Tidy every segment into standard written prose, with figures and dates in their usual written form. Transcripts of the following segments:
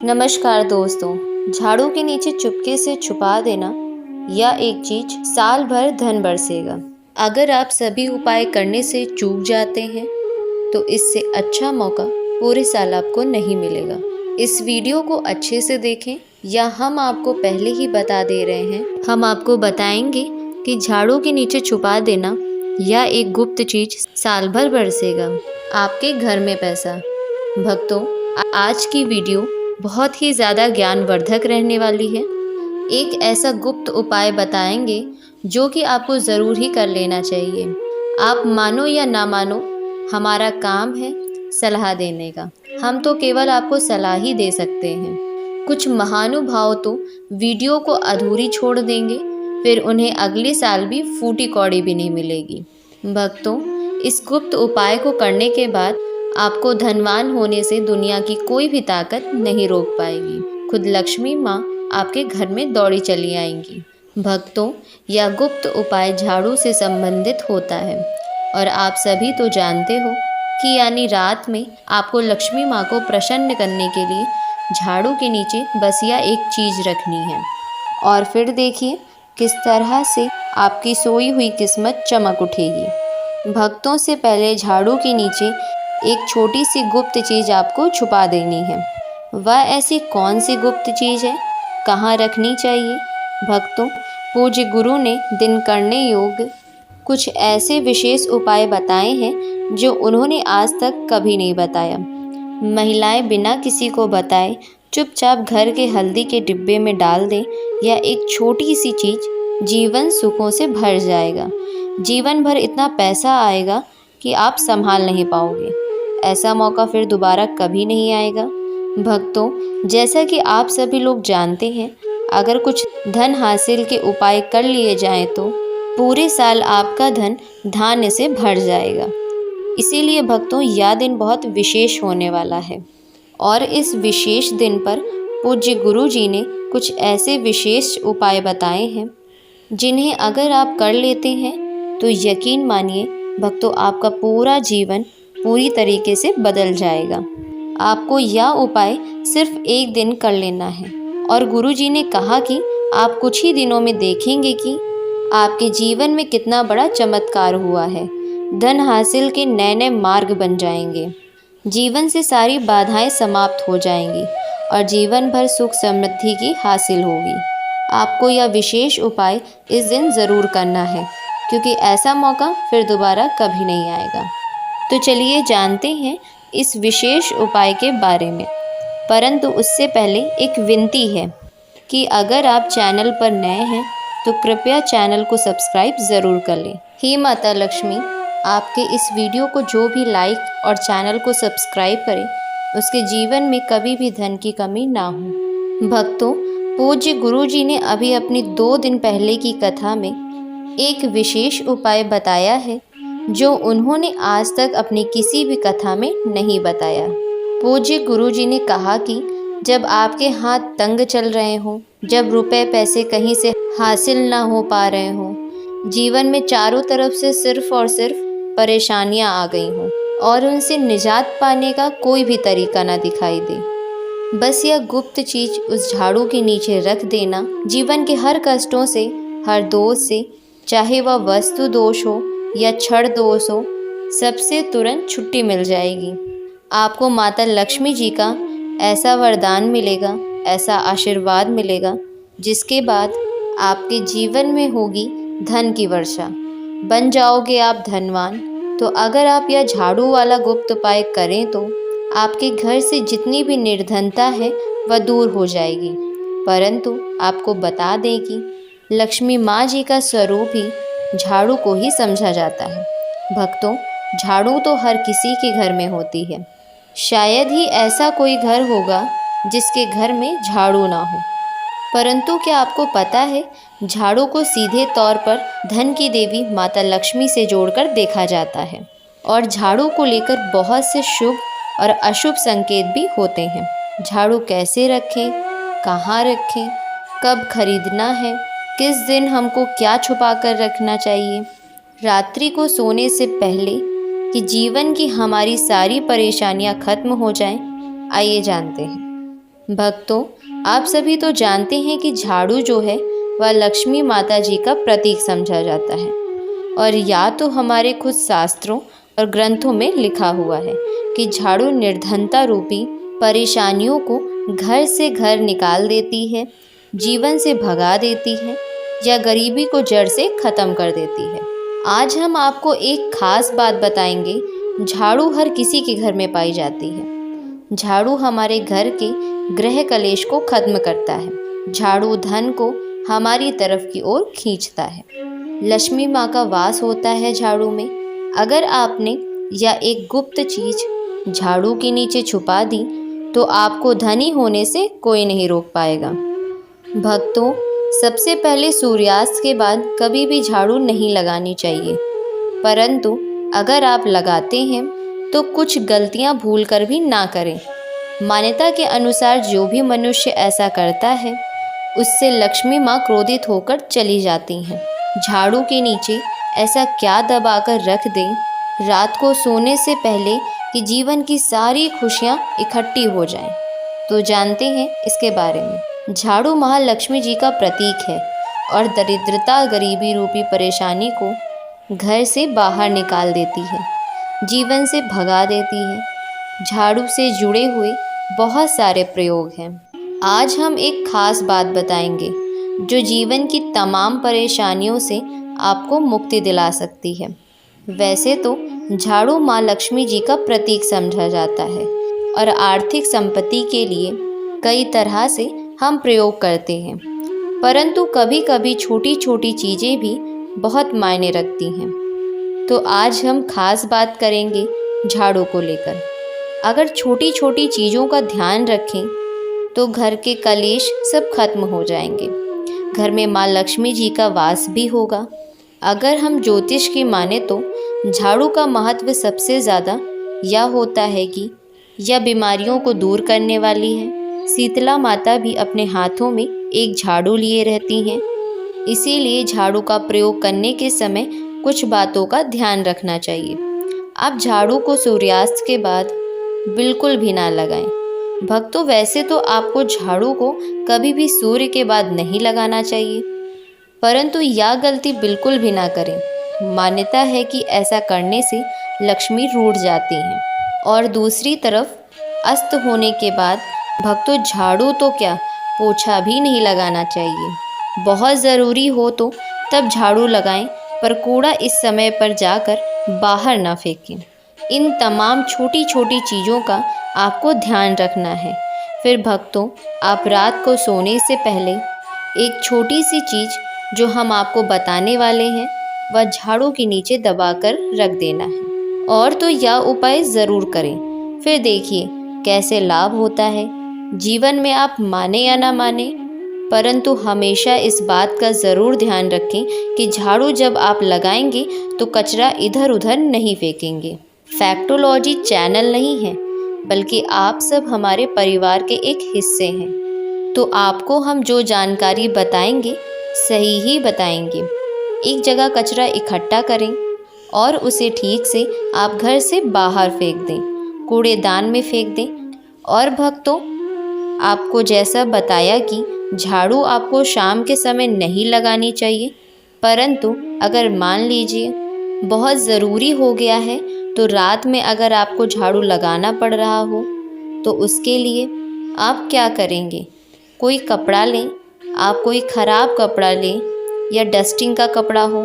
नमस्कार दोस्तों। झाड़ू के नीचे चुपके से छुपा देना या एक चीज साल भर धन बरसेगा। अगर आप सभी उपाय करने से चूक जाते हैं तो इससे अच्छा मौका पूरे साल आपको नहीं मिलेगा। इस वीडियो को अच्छे से देखें या हम आपको पहले ही बता दे रहे हैं। हम आपको बताएंगे कि झाड़ू के नीचे छुपा देना या एक गुप्त चीज साल भर बरसेगा आपके घर में पैसा। भक्तों, आज की वीडियो बहुत ही ज़्यादा ज्ञानवर्धक रहने वाली है। एक ऐसा गुप्त उपाय बताएंगे जो कि आपको ज़रूर ही कर लेना चाहिए। आप मानो या ना मानो, हमारा काम है सलाह देने का। हम तो केवल आपको सलाह ही दे सकते हैं। कुछ महानुभाव तो वीडियो को अधूरी छोड़ देंगे, फिर उन्हें अगले साल भी फूटी कौड़ी भी नहीं मिलेगी। भक्तों, इस गुप्त उपाय को करने के बाद आपको धनवान होने से दुनिया की कोई भी ताकत नहीं रोक पाएगी। खुद लक्ष्मी माँ आपके घर में दौड़ी चली आएंगी। भक्तों, यह गुप्त उपाय झाड़ू से संबंधित होता है और आप सभी तो जानते हो कि यानी रात में आपको लक्ष्मी माँ को प्रसन्न करने के लिए झाड़ू के नीचे बस यह एक चीज़ रखनी है और फिर देखिए किस तरह से आपकी सोई हुई किस्मत चमक उठेगी। भक्तों, से पहले झाड़ू के नीचे एक छोटी सी गुप्त चीज़ आपको छुपा देनी है। वह ऐसी कौन सी गुप्त चीज़ है, कहाँ रखनी चाहिए? भक्तों, पूज्य गुरु ने दिन करने योग कुछ ऐसे विशेष उपाय बताए हैं जो उन्होंने आज तक कभी नहीं बताया। महिलाएं बिना किसी को बताए चुपचाप घर के हल्दी के डिब्बे में डाल दें। यह एक छोटी सी चीज़ जीवन सुखों से भर जाएगा। जीवन भर इतना पैसा आएगा कि आप संभाल नहीं पाओगे। ऐसा मौका फिर दोबारा कभी नहीं आएगा। भक्तों, जैसा कि आप सभी लोग जानते हैं, अगर कुछ धन हासिल के उपाय कर लिए जाएं तो पूरे साल आपका धन धान्य से भर जाएगा। इसीलिए भक्तों, यह दिन बहुत विशेष होने वाला है और इस विशेष दिन पर पूज्य गुरु जी ने कुछ ऐसे विशेष उपाय बताए हैं जिन्हें अगर आप कर लेते हैं तो यकीन मानिए भक्तों, आपका पूरा जीवन पूरी तरीके से बदल जाएगा। आपको यह उपाय सिर्फ एक दिन कर लेना है और गुरुजी ने कहा कि आप कुछ ही दिनों में देखेंगे कि आपके जीवन में कितना बड़ा चमत्कार हुआ है। धन हासिल के नए नए मार्ग बन जाएंगे। जीवन से सारी बाधाएं समाप्त हो जाएंगी और जीवन भर सुख समृद्धि की हासिल होगी। आपको यह विशेष उपाय इस दिन ज़रूर करना है क्योंकि ऐसा मौका फिर दोबारा कभी नहीं आएगा। तो चलिए जानते हैं इस विशेष उपाय के बारे में। परंतु उससे पहले एक विनती है कि अगर आप चैनल पर नए हैं तो कृपया चैनल को सब्सक्राइब ज़रूर कर लें। हे माता लक्ष्मी, आपके इस वीडियो को जो भी लाइक और चैनल को सब्सक्राइब करे उसके जीवन में कभी भी धन की कमी ना हो। भक्तों, पूज्य गुरु जी ने अभी अपनी 2 दिन पहले की कथा में एक विशेष उपाय बताया है जो उन्होंने आज तक अपनी किसी भी कथा में नहीं बताया। पूज्य गुरु जी ने कहा कि जब आपके हाथ तंग चल रहे हों, जब रुपए पैसे कहीं से हासिल ना हो पा रहे हों, जीवन में चारों तरफ से सिर्फ और सिर्फ परेशानियां आ गई हों और उनसे निजात पाने का कोई भी तरीका ना दिखाई दे, बस यह गुप्त चीज़ उस झाड़ू के नीचे रख देना जीवन के हर कष्टों से, हर दोष से, चाहे वह वस्तु दोष हो या छड़ दोष हो, सबसे तुरंत छुट्टी मिल जाएगी। आपको माता लक्ष्मी जी का ऐसा वरदान मिलेगा, ऐसा आशीर्वाद मिलेगा जिसके बाद आपके जीवन में होगी धन की वर्षा। बन जाओगे आप धनवान। तो अगर आप यह झाड़ू वाला गुप्त उपाय करें तो आपके घर से जितनी भी निर्धनता है वह दूर हो जाएगी। परंतु आपको बता दें कि लक्ष्मी माँ जी का स्वरूप ही झाड़ू को ही समझा जाता है। भक्तों, झाड़ू तो हर किसी के घर में होती है। शायद ही ऐसा कोई घर होगा जिसके घर में झाड़ू ना हो। परंतु क्या आपको पता है, झाड़ू को सीधे तौर पर धन की देवी माता लक्ष्मी से जोड़कर देखा जाता है और झाड़ू को लेकर बहुत से शुभ और अशुभ संकेत भी होते हैं। झाड़ू कैसे रखें, कहाँ रखें, कब खरीदना है, किस दिन हमको क्या छुपा कर रखना चाहिए, रात्रि को सोने से पहले कि जीवन की हमारी सारी परेशानियां खत्म हो जाएं, आइए जानते हैं। भक्तों, आप सभी तो जानते हैं कि झाड़ू जो है वह लक्ष्मी माता जी का प्रतीक समझा जाता है और या तो हमारे खुद शास्त्रों और ग्रंथों में लिखा हुआ है कि झाड़ू निर्धनता रूपी परेशानियों को घर से घर निकाल देती है, जीवन से भगा देती है या गरीबी को जड़ से ख़त्म कर देती है। आज हम आपको एक खास बात बताएंगे। झाड़ू हर किसी के घर में पाई जाती है। झाड़ू हमारे घर के गृह कलेश को खत्म करता है। झाड़ू धन को हमारी तरफ की ओर खींचता है। लक्ष्मी माँ का वास होता है झाड़ू में। अगर आपने या एक गुप्त चीज झाड़ू के नीचे छुपा दी तो आपको धनी होने से कोई नहीं रोक पाएगा। भक्तों, सबसे पहले सूर्यास्त के बाद कभी भी झाड़ू नहीं लगानी चाहिए, परंतु अगर आप लगाते हैं तो कुछ गलतियां भूल कर भी ना करें। मान्यता के अनुसार जो भी मनुष्य ऐसा करता है उससे लक्ष्मी माँ क्रोधित होकर चली जाती हैं। झाड़ू के नीचे ऐसा क्या दबाकर रख दें रात को सोने से पहले कि जीवन की सारी खुशियाँ इकट्ठी हो जाएं। तो जानते हैं इसके बारे में। झाड़ू महालक्ष्मी जी का प्रतीक है और दरिद्रता गरीबी रूपी परेशानी को घर से बाहर निकाल देती है, जीवन से भगा देती है। झाड़ू से जुड़े हुए बहुत सारे प्रयोग हैं। आज हम एक खास बात बताएंगे जो जीवन की तमाम परेशानियों से आपको मुक्ति दिला सकती है। वैसे तो झाड़ू माँ लक्ष्मी जी का प्रतीक समझा जाता है और आर्थिक संपत्ति के लिए कई तरह से हम प्रयोग करते हैं, परंतु कभी कभी छोटी छोटी चीज़ें भी बहुत मायने रखती हैं। तो आज हम खास बात करेंगे झाड़ू को लेकर। अगर छोटी छोटी चीज़ों का ध्यान रखें तो घर के कलेश सब खत्म हो जाएंगे। घर में माँ लक्ष्मी जी का वास भी होगा। अगर हम ज्योतिष की माने तो झाड़ू का महत्व सबसे ज़्यादा यह होता है कि यह बीमारियों को दूर करने वाली है। शीतला माता भी अपने हाथों में एक झाड़ू लिए रहती हैं, इसीलिए झाड़ू का प्रयोग करने के समय कुछ बातों का ध्यान रखना चाहिए। आप झाड़ू को सूर्यास्त के बाद बिल्कुल भी ना लगाएं। भक्तों, वैसे तो आपको झाड़ू को कभी भी सूर्य के बाद नहीं लगाना चाहिए, परंतु यह गलती बिल्कुल भी ना करें। मान्यता है कि ऐसा करने से लक्ष्मी रूठ जाती हैं। और दूसरी तरफ अस्त होने के बाद भक्तों, झाड़ू तो क्या पोछा भी नहीं लगाना चाहिए। बहुत ज़रूरी हो तो तब झाड़ू लगाएं, पर कूड़ा इस समय पर जाकर बाहर ना फेंकें। इन तमाम छोटी छोटी चीज़ों का आपको ध्यान रखना है। फिर भक्तों, आप रात को सोने से पहले एक छोटी सी चीज़ जो हम आपको बताने वाले हैं वह झाड़ू के नीचे दबाकर रख देना है। और तो यह उपाय ज़रूर करें, फिर देखिए कैसे लाभ होता है। जीवन में आप माने या ना माने, परंतु हमेशा इस बात का ज़रूर ध्यान रखें कि झाड़ू जब आप लगाएंगे तो कचरा इधर उधर नहीं फेंकेंगे। फैक्टोलॉजी चैनल नहीं है, बल्कि आप सब हमारे परिवार के एक हिस्से हैं। तो आपको हम जो जानकारी बताएंगे सही ही बताएंगे। एक जगह कचरा इकट्ठा करें और उसे ठीक से आप घर से बाहर फेंक दें, कूड़ेदान में फेंक दें। और भक्तों, आपको जैसा बताया कि झाड़ू आपको शाम के समय नहीं लगानी चाहिए, परंतु अगर मान लीजिए बहुत ज़रूरी हो गया है तो रात में अगर आपको झाड़ू लगाना पड़ रहा हो तो उसके लिए आप क्या करेंगे? कोई कपड़ा लें, आप कोई ख़राब कपड़ा लें या डस्टिंग का कपड़ा हो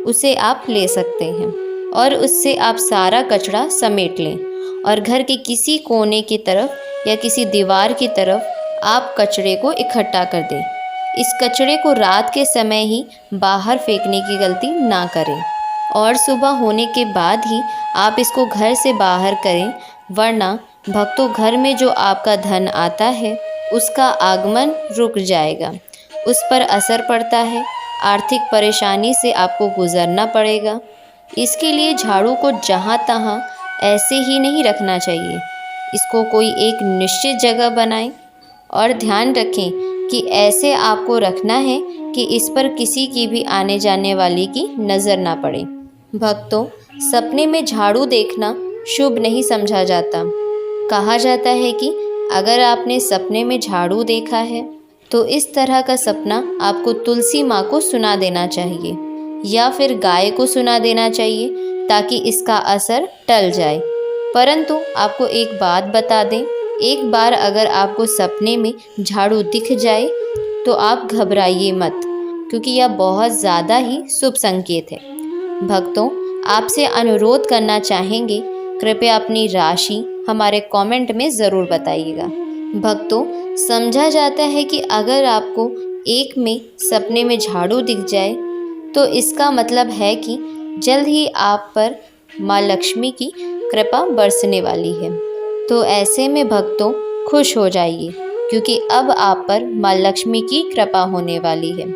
उसे आप ले सकते हैं और उससे आप सारा कचरा समेट लें और घर के किसी कोने की तरफ या किसी दीवार की तरफ आप कचरे को इकट्ठा कर दें। इस कचरे को रात के समय ही बाहर फेंकने की गलती ना करें और सुबह होने के बाद ही आप इसको घर से बाहर करें, वरना भक्तों, घर में जो आपका धन आता है उसका आगमन रुक जाएगा, उस पर असर पड़ता है। आर्थिक परेशानी से आपको गुजरना पड़ेगा। इसके लिए झाड़ू को जहाँ तहाँ ऐसे ही नहीं रखना चाहिए। इसको कोई एक निश्चित जगह बनाएं और ध्यान रखें कि ऐसे आपको रखना है कि इस पर किसी की भी आने जाने वाली की नज़र ना पड़े। भक्तों, सपने में झाड़ू देखना शुभ नहीं समझा जाता। कहा जाता है कि अगर आपने सपने में झाड़ू देखा है तो इस तरह का सपना आपको तुलसी माँ को सुना देना चाहिए या फिर गाय को सुना देना चाहिए ताकि इसका असर टल जाए। परंतु आपको एक बात बता दें, एक बार अगर आपको सपने में झाड़ू दिख जाए तो आप घबराइए मत, क्योंकि यह बहुत ज़्यादा ही शुभ संकेत है। भक्तों, आपसे अनुरोध करना चाहेंगे, कृपया अपनी राशि हमारे कमेंट में ज़रूर बताइएगा। भक्तों, समझा जाता है कि अगर आपको एक में सपने में झाड़ू दिख जाए तो इसका मतलब है कि जल्द ही आप पर माँ लक्ष्मी की कृपा बरसने वाली है। तो ऐसे में भक्तों खुश हो जाइए, क्योंकि अब आप पर माँ लक्ष्मी की कृपा होने वाली है।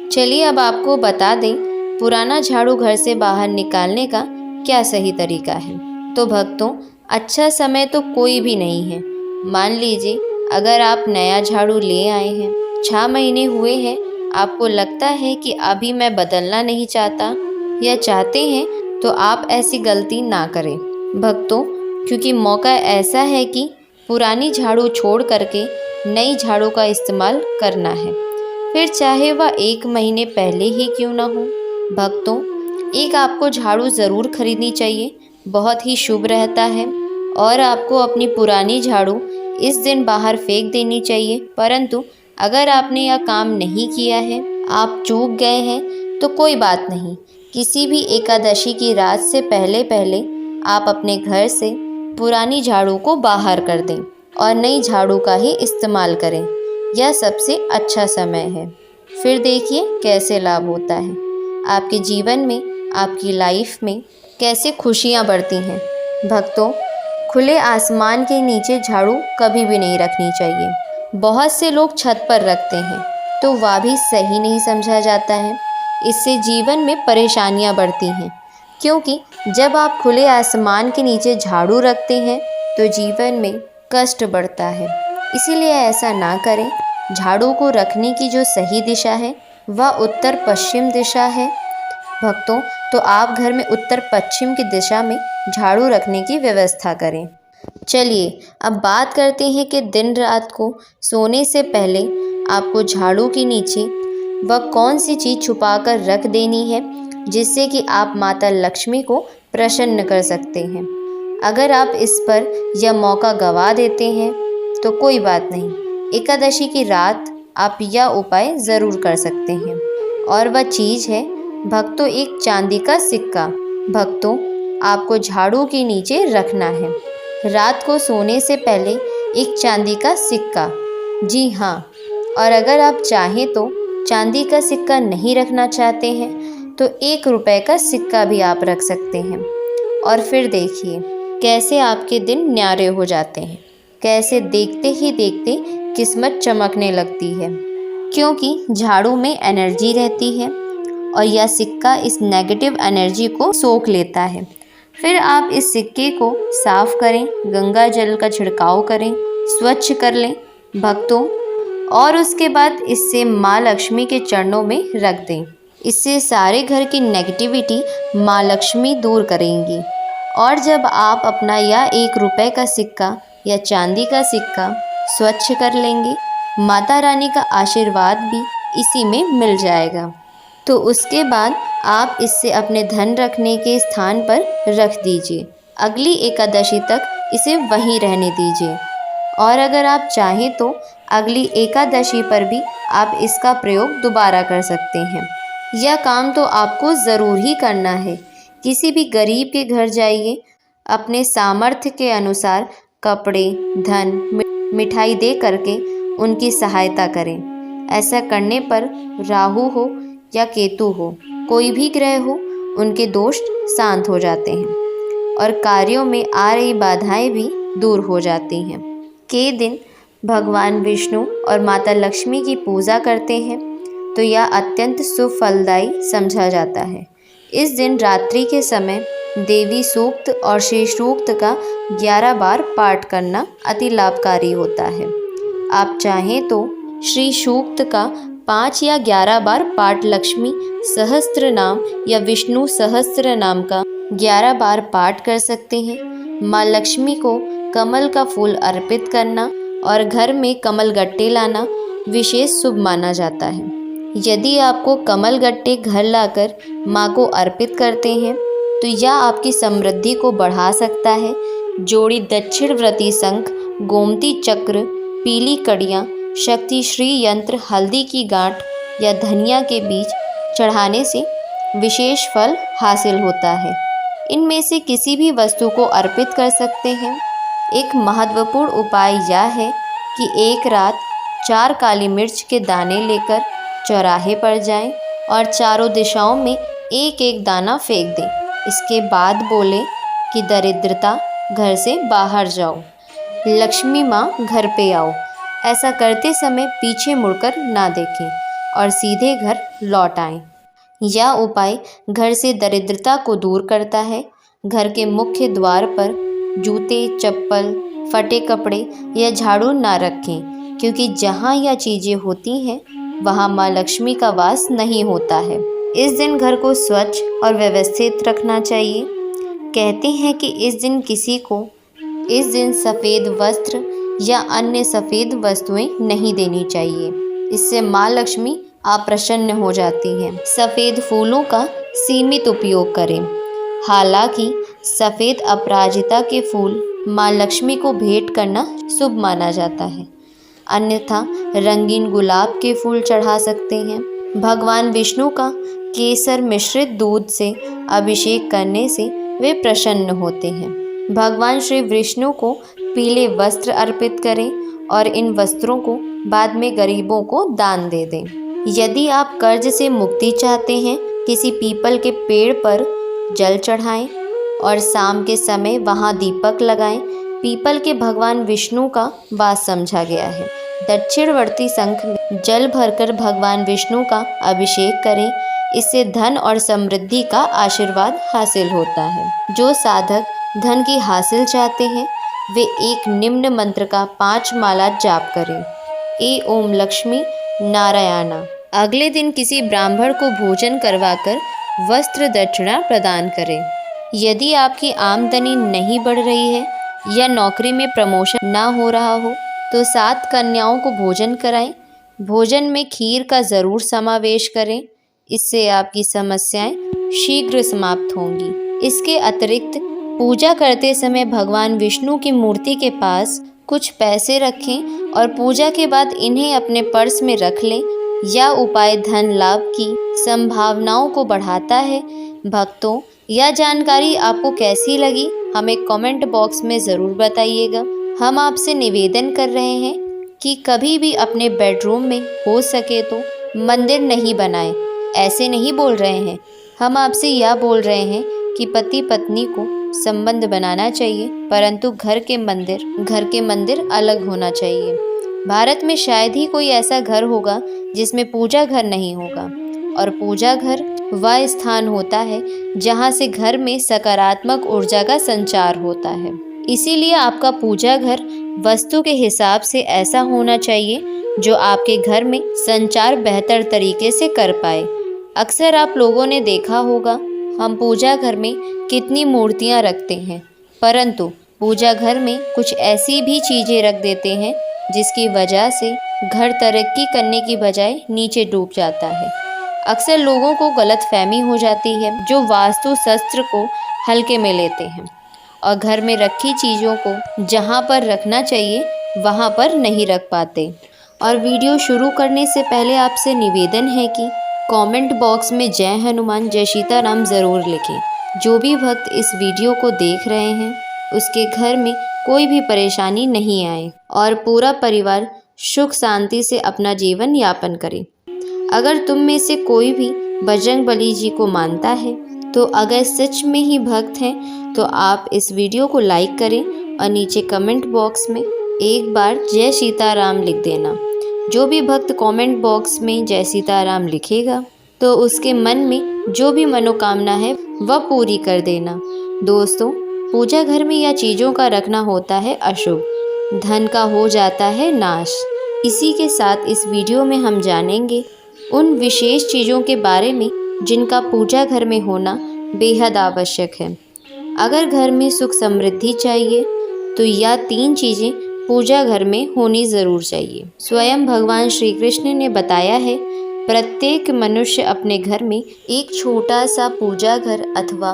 चलिए अब आपको बता दें पुराना झाड़ू घर से बाहर निकालने का क्या सही तरीका है। तो भक्तों, अच्छा समय तो कोई भी नहीं है। मान लीजिए अगर आप नया झाड़ू ले आए हैं, 6 महीने हुए हैं, आपको लगता है कि अभी मैं बदलना नहीं चाहता या चाहते हैं, तो आप ऐसी गलती ना करें भक्तों, क्योंकि मौका ऐसा है कि पुरानी झाड़ू छोड़ करके नई झाड़ू का इस्तेमाल करना है, फिर चाहे वह 1 महीने पहले ही क्यों ना हो। भक्तों, एक आपको झाड़ू ज़रूर खरीदनी चाहिए, बहुत ही शुभ रहता है। और आपको अपनी पुरानी झाड़ू इस दिन बाहर फेंक देनी चाहिए। परंतु अगर आपने यह काम नहीं किया है, आप चूक गए हैं, तो कोई बात नहीं। किसी भी एकादशी की रात से पहले पहले आप अपने घर से पुरानी झाड़ू को बाहर कर दें और नई झाड़ू का ही इस्तेमाल करें। यह सबसे अच्छा समय है। फिर देखिए कैसे लाभ होता है आपके जीवन में, आपकी लाइफ में कैसे खुशियाँ बढ़ती हैं। भक्तों, खुले आसमान के नीचे झाड़ू कभी भी नहीं रखनी चाहिए। बहुत से लोग छत पर रखते हैं, तो वह भी सही नहीं समझा जाता है। इससे जीवन में परेशानियां बढ़ती हैं, क्योंकि जब आप खुले आसमान के नीचे झाड़ू रखते हैं तो जीवन में कष्ट बढ़ता है। इसीलिए ऐसा ना करें। झाड़ू को रखने की जो सही दिशा है वह उत्तर पश्चिम दिशा है। भक्तों, तो आप घर में उत्तर पश्चिम की दिशा में झाड़ू रखने की व्यवस्था करें। चलिए अब बात करते हैं कि दिन रात को सोने से पहले आपको झाड़ू के नीचे वह कौन सी चीज़ छुपा कर रख देनी है जिससे कि आप माता लक्ष्मी को प्रसन्न कर सकते हैं। अगर आप इस पर यह मौका गंवा देते हैं तो कोई बात नहीं, एकादशी की रात आप यह उपाय ज़रूर कर सकते हैं। और वह चीज़ है भक्तों, एक चांदी का सिक्का। भक्तों, आपको झाड़ू के नीचे रखना है रात को सोने से पहले एक चांदी का सिक्का। जी हाँ, और अगर आप चाहें तो चांदी का सिक्का नहीं रखना चाहते हैं तो 1 रुपए का सिक्का भी आप रख सकते हैं। और फिर देखिए कैसे आपके दिन न्यारे हो जाते हैं, कैसे देखते ही देखते किस्मत चमकने लगती है, क्योंकि झाड़ू में एनर्जी रहती है और यह सिक्का इस नेगेटिव एनर्जी को सोख लेता है। फिर आप इस सिक्के को साफ करें, गंगा जल का छिड़काव करें, स्वच्छ कर लें भक्तों, और उसके बाद इससे माँ लक्ष्मी के चरणों में रख दें। इससे सारे घर की नेगेटिविटी माँ लक्ष्मी दूर करेंगी। और जब आप अपना यह 1 रुपए का सिक्का या चांदी का सिक्का स्वच्छ कर लेंगे, माता रानी का आशीर्वाद भी इसी में मिल जाएगा। तो उसके बाद आप इससे अपने धन रखने के स्थान पर रख दीजिए। अगली एकादशी तक इसे वहीं रहने दीजिए। और अगर आप चाहें तो अगली एकादशी पर भी आप इसका प्रयोग दोबारा कर सकते हैं। यह काम तो आपको ज़रूर ही करना है। किसी भी गरीब के घर जाइए, अपने सामर्थ्य के अनुसार कपड़े, धन, मिठाई दे करके उनकी सहायता करें। ऐसा करने पर राहु हो या केतु हो, कोई भी ग्रह हो, उनके दोष शांत हो जाते हैं और कार्यों में आ रही बाधाएं भी दूर हो जाती हैं। के दिन भगवान विष्णु और माता लक्ष्मी की पूजा करते हैं तो यह अत्यंत शुभ फलदायी समझा जाता है। इस दिन रात्रि के समय देवी सूक्त और श्री सूक्त का 11 बार पाठ करना अति लाभकारी होता है। आप चाहें तो श्री सूक्त का 5 या 11 बार पाठ लक्ष्मी सहस्त्र नाम या विष्णु सहस्त्र नाम का 11 बार पाठ कर सकते हैं। माँ लक्ष्मी को कमल का फूल अर्पित करना और घर में कमल गट्टे लाना विशेष शुभ माना जाता है। यदि आपको कमल गट्टे घर लाकर माँ को अर्पित करते हैं तो यह आपकी समृद्धि को बढ़ा सकता है। जोड़ी दक्षिणव्रती शंख, गोमती चक्र, पीली कड़ियाँ, शक्ति श्री यंत्र, हल्दी की गांठ या धनिया के बीज चढ़ाने से विशेष फल हासिल होता है। इनमें से किसी भी वस्तु को अर्पित कर सकते हैं। एक महत्वपूर्ण उपाय यह है कि एक रात 4 काली मिर्च के दाने लेकर चौराहे पर जाएं और चारों दिशाओं में एक एक दाना फेंक दें। इसके बाद बोलें कि दरिद्रता घर से बाहर जाओ, लक्ष्मी माँ घर पे आओ। ऐसा करते समय पीछे मुड़कर ना देखें और सीधे घर लौट आएं। यह उपाय घर से दरिद्रता को दूर करता है। घर के मुख्य द्वार पर जूते, चप्पल, फटे कपड़े या झाड़ू ना रखें, क्योंकि जहाँ यह चीज़ें होती हैं वहाँ माँ लक्ष्मी का वास नहीं होता है। इस दिन घर को स्वच्छ और व्यवस्थित रखना चाहिए। कहते हैं कि इस दिन सफ़ेद वस्त्र या अन्य सफ़ेद वस्तुएं नहीं देनी चाहिए। इससे माँ लक्ष्मी अप्रसन्न हो जाती हैं। सफ़ेद फूलों का सीमित उपयोग करें। हालांकि सफ़ेद अपराजिता के फूल माँ लक्ष्मी को भेंट करना शुभ माना जाता है, अन्यथा रंगीन गुलाब के फूल चढ़ा सकते हैं। भगवान विष्णु का केसर मिश्रित दूध से अभिषेक करने से वे प्रसन्न होते हैं। भगवान श्री विष्णु को पीले वस्त्र अर्पित करें और इन वस्त्रों को बाद में गरीबों को दान दे दें। यदि आप कर्ज से मुक्ति चाहते हैं, किसी पीपल के पेड़ पर जल चढ़ाएं और शाम के समय वहां दीपक लगाएं। पीपल के भगवान विष्णु का वास समझा गया है। दक्षिणवर्ती शंख में जल भरकर भगवान विष्णु का अभिषेक करें। इससे धन और समृद्धि का आशीर्वाद हासिल होता है। जो साधक धन की हासिल चाहते हैं वे एक निम्न मंत्र का 5 माला जाप करें। ए ओम लक्ष्मी नारायणा। अगले दिन किसी ब्राह्मण को भोजन करवाकर वस्त्र दक्षिणा प्रदान करें। यदि आपकी आमदनी नहीं बढ़ रही है या नौकरी में प्रमोशन ना हो रहा हो तो 7 कन्याओं को भोजन कराएं। भोजन में खीर का ज़रूर समावेश करें। इससे आपकी समस्याएं शीघ्र समाप्त होंगी। इसके अतिरिक्त पूजा करते समय भगवान विष्णु की मूर्ति के पास कुछ पैसे रखें और पूजा के बाद इन्हें अपने पर्स में रख लें। यह उपाय धन लाभ की संभावनाओं को बढ़ाता है। भक्तों, यह जानकारी आपको कैसी लगी हमें कमेंट बॉक्स में ज़रूर बताइएगा। हम आपसे निवेदन कर रहे हैं कि कभी भी अपने बेडरूम में हो सके तो मंदिर नहीं बनाएं। ऐसे नहीं बोल रहे हैं, हम आपसे यह बोल रहे हैं कि पति पत्नी को संबंध बनाना चाहिए, परंतु घर के मंदिर अलग होना चाहिए। भारत में शायद ही कोई ऐसा घर होगा जिसमें पूजा घर नहीं होगा, और पूजा घर वह स्थान होता है जहाँ से घर में सकारात्मक ऊर्जा का संचार होता है। इसीलिए आपका पूजा घर वस्तु के हिसाब से ऐसा होना चाहिए जो आपके घर में संचार बेहतर तरीके से कर पाए। अक्सर आप लोगों ने देखा होगा हम पूजा घर में कितनी मूर्तियाँ रखते हैं, परंतु पूजा घर में कुछ ऐसी भी चीज़ें रख देते हैं जिसकी वजह से घर तरक्की करने की बजाय नीचे डूब जाता है। अक्सर लोगों को गलतफहमी हो जाती है जो वास्तु शास्त्र को हल्के में लेते हैं और घर में रखी चीज़ों को जहां पर रखना चाहिए वहां पर नहीं रख पाते। और वीडियो शुरू करने से पहले आपसे निवेदन है कि कमेंट बॉक्स में जय हनुमान जय सीताराम ज़रूर लिखें। जो भी भक्त इस वीडियो को देख रहे हैं उसके घर में कोई भी परेशानी नहीं आए और पूरा परिवार सुख शांति से अपना जीवन यापन करे। अगर तुम में से कोई भी बजरंगबली जी को मानता है तो अगर सच में ही भक्त हैं तो आप इस वीडियो को लाइक करें और नीचे कमेंट बॉक्स में एक बार जय सीताराम लिख देना। जो भी भक्त कमेंट बॉक्स में जय सीताराम लिखेगा तो उसके मन में जो भी मनोकामना है वह पूरी कर देना। दोस्तों, पूजा घर में या चीज़ों का रखना होता है अशुभ, धन का हो जाता है नाश। इसी के साथ इस वीडियो में हम जानेंगे उन विशेष चीज़ों के बारे में जिनका पूजा घर में होना बेहद आवश्यक है। अगर घर में सुख समृद्धि चाहिए तो यह 3 चीज़ें पूजा घर में होनी ज़रूर चाहिए। स्वयं भगवान श्री कृष्ण ने बताया है, प्रत्येक मनुष्य अपने घर में एक छोटा सा पूजा घर अथवा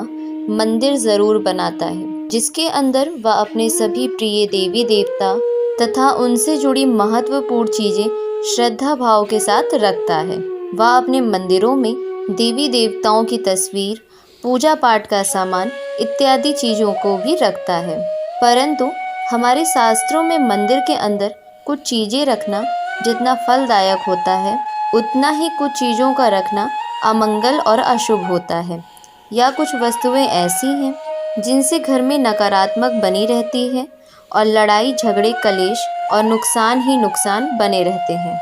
मंदिर ज़रूर बनाता है, जिसके अंदर वह अपने सभी प्रिय देवी देवता तथा उनसे जुड़ी महत्वपूर्ण चीज़ें श्रद्धा भाव के साथ रखता है। वह अपने मंदिरों में देवी देवताओं की तस्वीर, पूजा पाठ का सामान इत्यादि चीज़ों को भी रखता है। परंतु हमारे शास्त्रों में मंदिर के अंदर कुछ चीज़ें रखना जितना फलदायक होता है, उतना ही कुछ चीज़ों का रखना अमंगल और अशुभ होता है। या कुछ वस्तुएं ऐसी हैं जिनसे घर में नकारात्मक बनी रहती है और लड़ाई झगड़े कलेश और नुकसान ही नुकसान बने रहते हैं।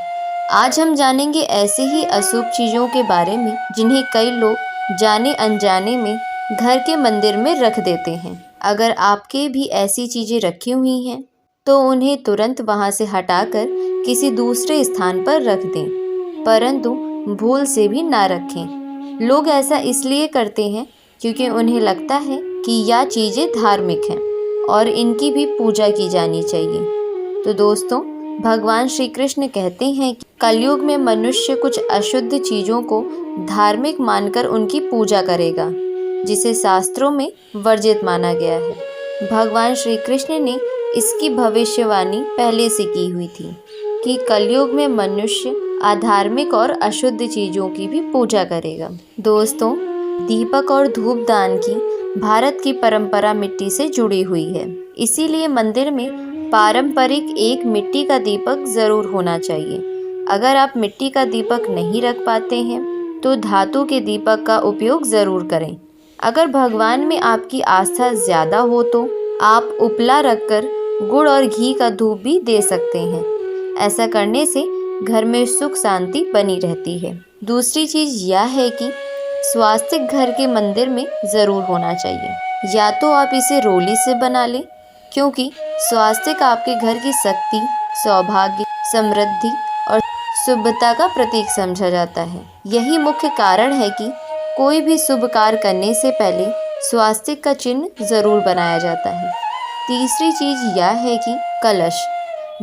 आज हम जानेंगे ऐसे ही अशुभ चीज़ों के बारे में जिन्हें कई लोग जाने अनजाने में घर के मंदिर में रख देते हैं। अगर आपके भी ऐसी चीज़ें रखी हुई हैं तो उन्हें तुरंत वहां से हटाकर किसी दूसरे स्थान पर रख दें, परंतु भूल से भी ना रखें। लोग ऐसा इसलिए करते हैं क्योंकि उन्हें लगता है कि यह चीज़ें धार्मिक हैं और इनकी भी पूजा की जानी चाहिए। तो दोस्तों, भगवान श्री कृष्ण कहते हैं कि कलयुग में मनुष्य कुछ अशुद्ध चीज़ों को धार्मिक मानकर उनकी पूजा करेगा, जिसे शास्त्रों में वर्जित माना गया है। भगवान श्री कृष्ण ने इसकी भविष्यवाणी पहले से की हुई थी कि कलयुग में मनुष्य अधार्मिक और अशुद्ध चीज़ों की भी पूजा करेगा। दोस्तों, दीपक और धूप दान की भारत की परंपरा मिट्टी से जुड़ी हुई है, इसीलिए मंदिर में पारंपरिक एक मिट्टी का दीपक ज़रूर होना चाहिए। अगर आप मिट्टी का दीपक नहीं रख पाते हैं तो धातु के दीपक का उपयोग ज़रूर करें। अगर भगवान में आपकी आस्था ज़्यादा हो तो आप उपला रखकर गुड़ और घी का धूप भी दे सकते हैं। ऐसा करने से घर में सुख शांति बनी रहती है। दूसरी चीज़ यह है कि स्वास्तिक घर के मंदिर में ज़रूर होना चाहिए। या तो आप इसे रोली से बना लें, क्योंकि स्वास्तिक आपके घर की शक्ति, सौभाग्य, समृद्धि और शुभता का प्रतीक समझा जाता है। यही मुख्य कारण है कि कोई भी शुभ कार्य करने से पहले स्वास्तिक का चिन्ह ज़रूर बनाया जाता है। तीसरी चीज़ यह है कि कलश।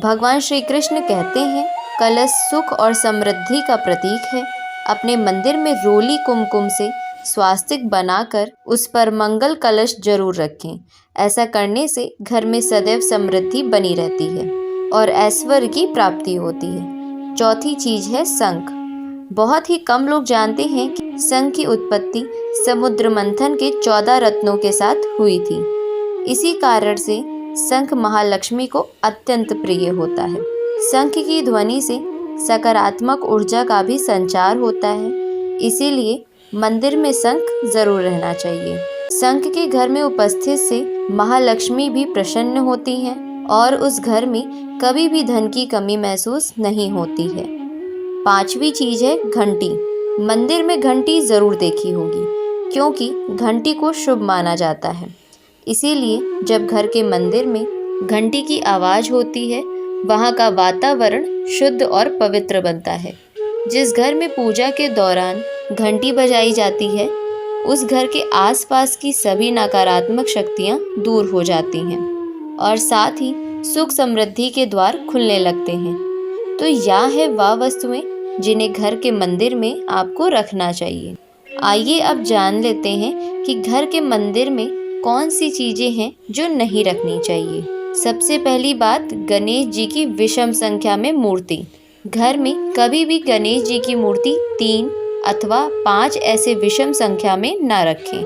भगवान श्री कृष्ण कहते हैं, कलश सुख और समृद्धि का प्रतीक है। अपने मंदिर में रोली कुमकुम से स्वास्तिक बनाकर उस पर मंगल कलश जरूर रखें। ऐसा करने से घर में सदैव समृद्धि बनी रहती है और ऐश्वर्य की प्राप्ति होती है। चौथी चीज़ है शंख। बहुत ही कम लोग जानते हैं कि शंख की उत्पत्ति समुद्र मंथन के 14 रत्नों के साथ हुई थी। इसी कारण से शंख महालक्ष्मी को अत्यंत प्रिय होता है। शंख की ध्वनि से सकारात्मक ऊर्जा का भी संचार होता है, इसीलिए मंदिर में शंख जरूर रहना चाहिए। शंख के घर में उपस्थित से महालक्ष्मी भी प्रसन्न होती हैं और उस घर में कभी भी धन की कमी महसूस नहीं होती है। पांचवी चीज़ है घंटी। मंदिर में घंटी ज़रूर देखी होगी, क्योंकि घंटी को शुभ माना जाता है। इसीलिए जब घर के मंदिर में घंटी की आवाज़ होती है, वहाँ का वातावरण शुद्ध और पवित्र बनता है। जिस घर में पूजा के दौरान घंटी बजाई जाती है, उस घर के आसपास की सभी नकारात्मक शक्तियाँ दूर हो जाती हैं और साथ ही सुख समृद्धि के द्वार खुलने लगते हैं। तो यह है वह वस्तुएं जिन्हें घर के मंदिर में आपको रखना चाहिए। आइए अब जान लेते हैं कि घर के मंदिर में कौन सी चीज़ें हैं जो नहीं रखनी चाहिए। सबसे पहली बात, गणेश जी की विषम संख्या में मूर्ति। घर में कभी भी गणेश जी की मूर्ति 3 अथवा 5 ऐसे विषम संख्या में ना रखें।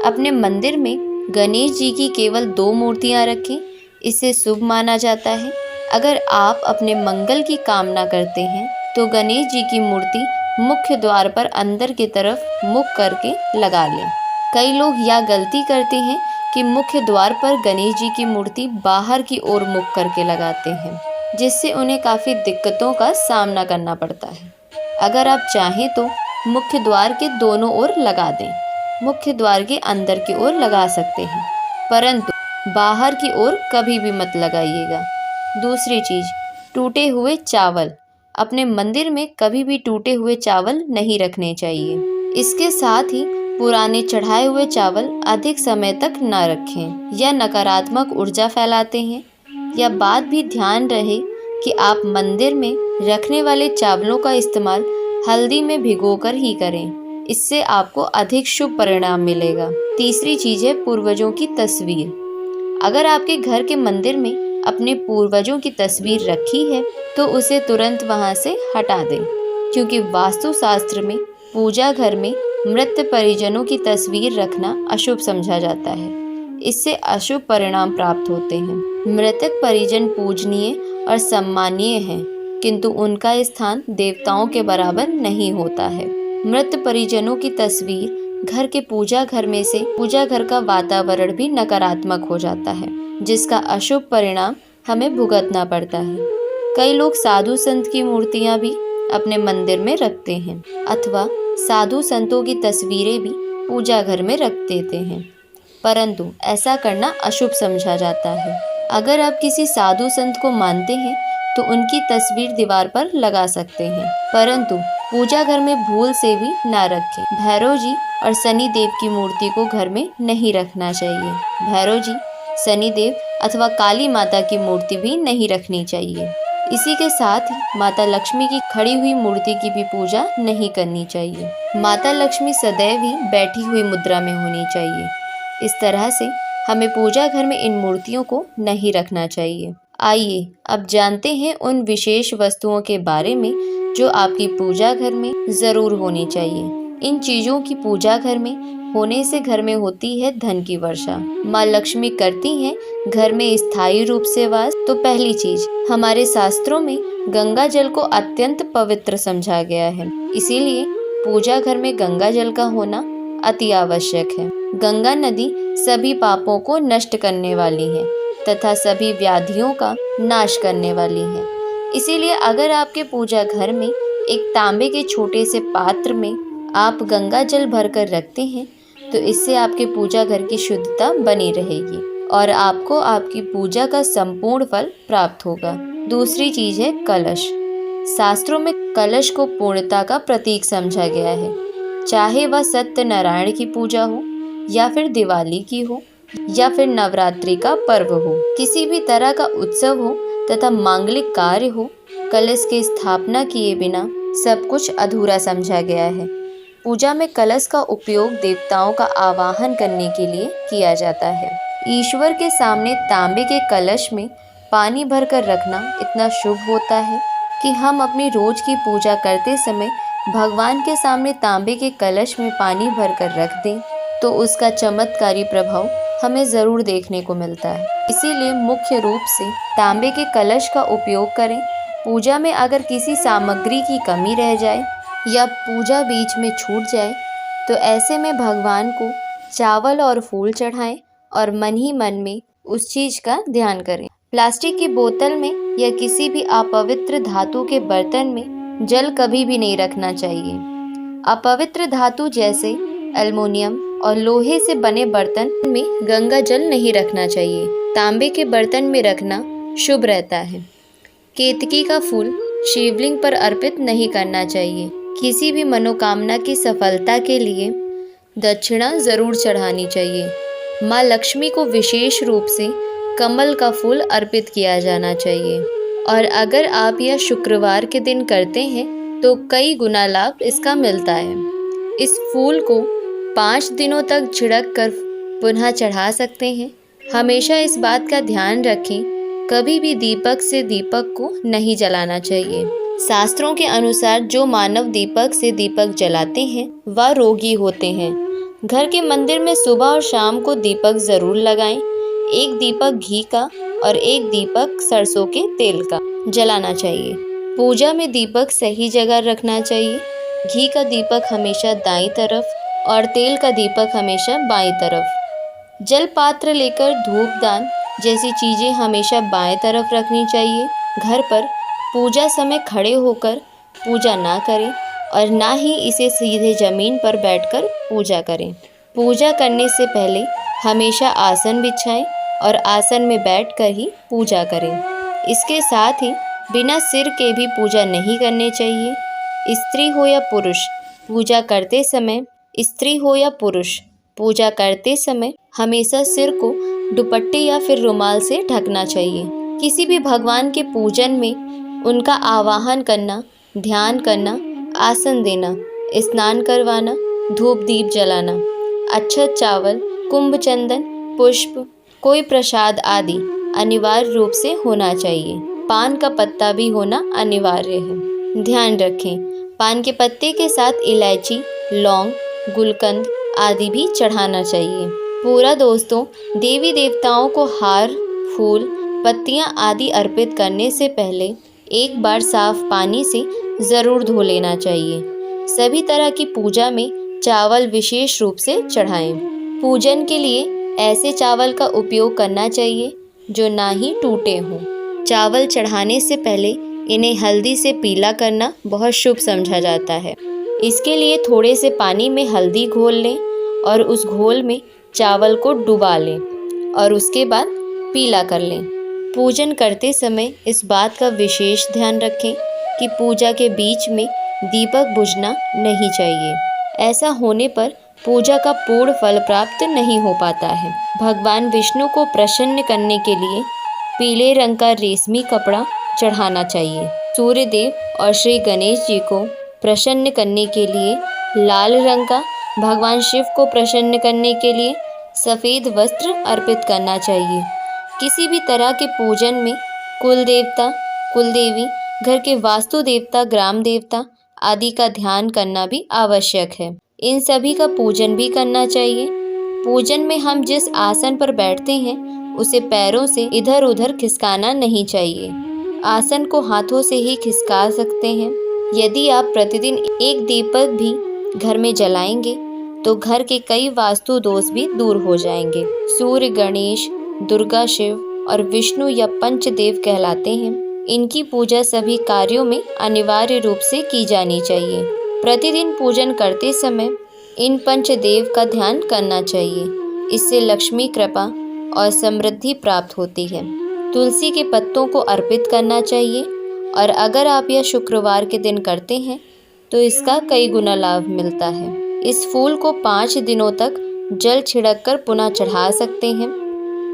अपने मंदिर में गणेश जी की केवल 2 मूर्तियां रखें, इसे शुभ माना जाता है। अगर आप अपने मंगल की कामना करते हैं तो गणेश जी की मूर्ति मुख्य द्वार पर अंदर की तरफ मुख करके लगा लें। कई लोग यह गलती करते हैं कि मुख्य द्वार पर गणेश जी की मूर्ति बाहर की ओर मुख करके लगाते हैं, जिससे उन्हें काफ़ी दिक्कतों का सामना करना पड़ता है। अगर आप चाहें तो मुख्य द्वार के दोनों ओर लगा दें। मुख्य द्वार के अंदर की ओर लगा सकते हैं, परंतु बाहर की ओर कभी भी मत लगाइएगा। दूसरी चीज़, टूटे हुए चावल। अपने मंदिर में कभी भी टूटे हुए चावल नहीं रखने चाहिए। इसके साथ ही पुराने चढ़ाए हुए चावल अधिक समय तक ना रखें। यह नकारात्मक ऊर्जा फैलाते हैं। यह बात भी ध्यान रहे कि आप मंदिर में रखने वाले चावलों का इस्तेमाल हल्दी में भिगोकर ही करें। इससे आपको अधिक शुभ परिणाम मिलेगा। तीसरी चीज़ है पूर्वजों की तस्वीर। अगर आपके घर के मंदिर में अपने पूर्वजों की तस्वीर रखी है तो उसे तुरंत वहां से हटा दें, क्योंकि वास्तुशास्त्र में पूजा घर में मृत परिजनों की तस्वीर रखना अशुभ समझा जाता है। इससे अशुभ परिणाम प्राप्त होते हैं। मृतक परिजन पूजनीय और सम्मानीय हैं, किंतु उनका स्थान देवताओं के बराबर नहीं होता है। मृत परिजनों की तस्वीर घर के पूजा घर में से पूजा घर का वातावरण भी नकारात्मक हो जाता है, जिसका अशुभ परिणाम हमें भुगतना पड़ता है। कई लोग साधु संत की मूर्तियां भी अपने मंदिर में रखते हैं अथवा साधु संतों की तस्वीरें भी पूजा घर में रख देते हैं, परंतु ऐसा करना अशुभ समझा जाता है। अगर आप किसी साधु संत को मानते हैं तो उनकी तस्वीर दीवार पर लगा सकते हैं, परंतु पूजा घर में भूल से भी ना रखें। भैरव जी और शनि देव की मूर्ति को घर में नहीं रखना चाहिए। भैरव जी, शनि देव अथवा काली माता की मूर्ति भी नहीं रखनी चाहिए। इसी के साथ ही माता लक्ष्मी की खड़ी हुई मूर्ति की भी पूजा नहीं करनी चाहिए। माता लक्ष्मी सदैव ही बैठी हुई मुद्रा में होनी चाहिए। इस तरह से हमें पूजा घर में इन मूर्तियों को नहीं रखना चाहिए। आइए अब जानते हैं उन विशेष वस्तुओं के बारे में जो आपकी पूजा घर में जरूर होनी चाहिए। इन चीजों की पूजा घर में होने से घर में होती है धन की वर्षा। माँ लक्ष्मी करती हैं घर में स्थायी रूप से वास। तो पहली चीज, हमारे शास्त्रों में गंगा जल को अत्यंत पवित्र समझा गया है, इसीलिए पूजा घर में गंगा जल का होना अति आवश्यक है। गंगा नदी सभी पापों को नष्ट करने वाली है तथा सभी व्याधियों का नाश करने वाली है। इसीलिए अगर आपके पूजा घर में एक तांबे के छोटे से पात्र में आप गंगा जल भरकर रखते हैं तो इससे आपके पूजा घर की शुद्धता बनी रहेगी और आपको आपकी पूजा का संपूर्ण फल प्राप्त होगा। दूसरी चीज है कलश। शास्त्रों में कलश को पूर्णता का प्रतीक समझा गया है। चाहे वह सत्यनारायण की पूजा हो या फिर दिवाली की हो या फिर नवरात्रि का पर्व हो, किसी भी तरह का उत्सव हो तथा मांगलिक कार्य हो, कलश की स्थापना किए बिना सब कुछ अधूरा समझा गया है। पूजा में कलश का उपयोग देवताओं का आवाहन करने के लिए किया जाता है। ईश्वर के सामने तांबे के कलश में पानी भरकर रखना इतना शुभ होता है कि हम अपनी रोज की पूजा करते समय भगवान के सामने तांबे के कलश में पानी भरकर रख दें तो उसका चमत्कारी प्रभाव हमें ज़रूर देखने को मिलता है। इसीलिए मुख्य रूप से तांबे के कलश का उपयोग करें। पूजा में अगर किसी सामग्री की कमी रह जाए या पूजा बीच में छूट जाए तो ऐसे में भगवान को चावल और फूल चढ़ाएं और मन ही मन में उस चीज़ का ध्यान करें। प्लास्टिक की बोतल में या किसी भी अपवित्र धातु के बर्तन में जल कभी भी नहीं रखना चाहिए। अपवित्र धातु जैसे एल्युमिनियम और लोहे से बने बर्तन में गंगा जल नहीं रखना चाहिए। तांबे के बर्तन में रखना शुभ रहता है। केतकी का फूल शिवलिंग पर अर्पित नहीं करना चाहिए। किसी भी मनोकामना की सफलता के लिए दक्षिणा जरूर चढ़ानी चाहिए। माँ लक्ष्मी को विशेष रूप से कमल का फूल अर्पित किया जाना चाहिए और अगर आप यह शुक्रवार के दिन करते हैं तो कई गुना लाभ इसका मिलता है। इस फूल को 5 दिनों तक छिड़क कर पुनः चढ़ा सकते हैं। हमेशा इस बात का ध्यान रखें, कभी भी दीपक से दीपक को नहीं जलाना चाहिए। शास्त्रों के अनुसार जो मानव दीपक से दीपक जलाते हैं वह रोगी होते हैं। घर के मंदिर में सुबह और शाम को दीपक जरूर लगाएं। एक दीपक घी का और एक दीपक सरसों के तेल का जलाना चाहिए। पूजा में दीपक सही जगह रखना चाहिए। घी का दीपक हमेशा दाईं तरफ और तेल का दीपक हमेशा बाईं तरफ। जल पात्र लेकर धूपदान जैसी चीज़ें हमेशा बाएं तरफ रखनी चाहिए। घर पर पूजा समय खड़े होकर पूजा ना करें और ना ही इसे सीधे ज़मीन पर बैठकर पूजा करें। पूजा करने से पहले हमेशा आसन बिछाएं और आसन में बैठकर ही पूजा करें। इसके साथ ही बिना सिर के भी पूजा नहीं करनी चाहिए। स्त्री हो या पुरुष पूजा करते समय पूजा करते समय हमेशा सिर को दुपट्टे या फिर रुमाल से ढकना चाहिए। किसी भी भगवान के पूजन में उनका आवाहन करना, ध्यान करना, आसन देना, स्नान करवाना, धूप दीप जलाना, अक्षत चावल, कुंभ चंदन, पुष्प, कोई प्रसाद आदि अनिवार्य रूप से होना चाहिए। पान का पत्ता भी होना अनिवार्य है। ध्यान रखें, पान के पत्ते के साथ इलायची, लौंग, गुलकंद आदि भी चढ़ाना चाहिए। पूरा दोस्तों, देवी देवताओं को हार, फूल, पत्तियां आदि अर्पित करने से पहले एक बार साफ पानी से ज़रूर धो लेना चाहिए। सभी तरह की पूजा में चावल विशेष रूप से चढ़ाएं। पूजन के लिए ऐसे चावल का उपयोग करना चाहिए जो ना ही टूटे हों। चावल चढ़ाने से पहले इन्हें हल्दी से पीला करना बहुत शुभ समझा जाता है। इसके लिए थोड़े से पानी में हल्दी घोल लें और उस घोल में चावल को डुबा लें और उसके बाद पीला कर लें। पूजन करते समय इस बात का विशेष ध्यान रखें कि पूजा के बीच में दीपक बुझना नहीं चाहिए। ऐसा होने पर पूजा का पूर्ण फल प्राप्त नहीं हो पाता है। भगवान विष्णु को प्रसन्न करने के लिए पीले रंग का रेशमी कपड़ा चढ़ाना चाहिए। सूर्य देव और श्री गणेश जी को प्रसन्न करने के लिए लाल रंग का, भगवान शिव को प्रसन्न करने के लिए सफ़ेद वस्त्र अर्पित करना चाहिए। किसी भी तरह के पूजन में कुल देवता, कुल देवी, घर के वास्तु देवता, ग्राम देवता आदि का ध्यान करना भी आवश्यक है। इन सभी का पूजन भी करना चाहिए। पूजन में हम जिस आसन पर बैठते हैं उसे पैरों से इधर उधर खिसकाना नहीं चाहिए। आसन को हाथों से ही खिसका सकते हैं। यदि आप प्रतिदिन एक दीपक भी घर में जलाएंगे तो घर के कई वास्तु दोष भी दूर हो जाएंगे। सूर्य, गणेश, दुर्गा, शिव और विष्णु या पंचदेव कहलाते हैं। इनकी पूजा सभी कार्यों में अनिवार्य रूप से की जानी चाहिए। प्रतिदिन पूजन करते समय इन पंचदेव का ध्यान करना चाहिए। इससे लक्ष्मी कृपा और समृद्धि प्राप्त होती है। तुलसी के पत्तों को अर्पित करना चाहिए और अगर आप यह शुक्रवार के दिन करते हैं तो इसका कई गुना लाभ मिलता है। इस फूल को 5 दिनों तक जल छिड़ककर पुनः चढ़ा सकते हैं।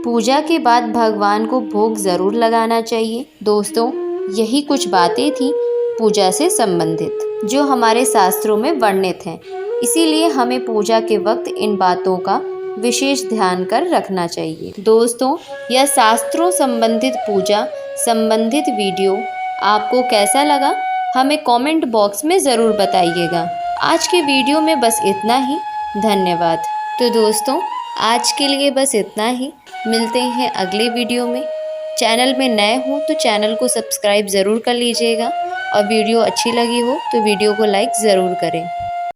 पूजा के बाद भगवान को भोग ज़रूर लगाना चाहिए। दोस्तों, यही कुछ बातें थी पूजा से संबंधित जो हमारे शास्त्रों में वर्णित हैं। इसीलिए हमें पूजा के वक्त इन बातों का विशेष ध्यान कर रखना चाहिए। दोस्तों, यह शास्त्रों संबंधित पूजा संबंधित वीडियो आपको कैसा लगा हमें कमेंट बॉक्स में ज़रूर बताइएगा। आज के वीडियो में बस इतना ही। धन्यवाद। तो दोस्तों, आज के लिए बस इतना ही। मिलते हैं अगले वीडियो में। चैनल में नए हो तो चैनल को सब्सक्राइब ज़रूर कर लीजिएगा और वीडियो अच्छी लगी हो तो वीडियो को लाइक ज़रूर करें।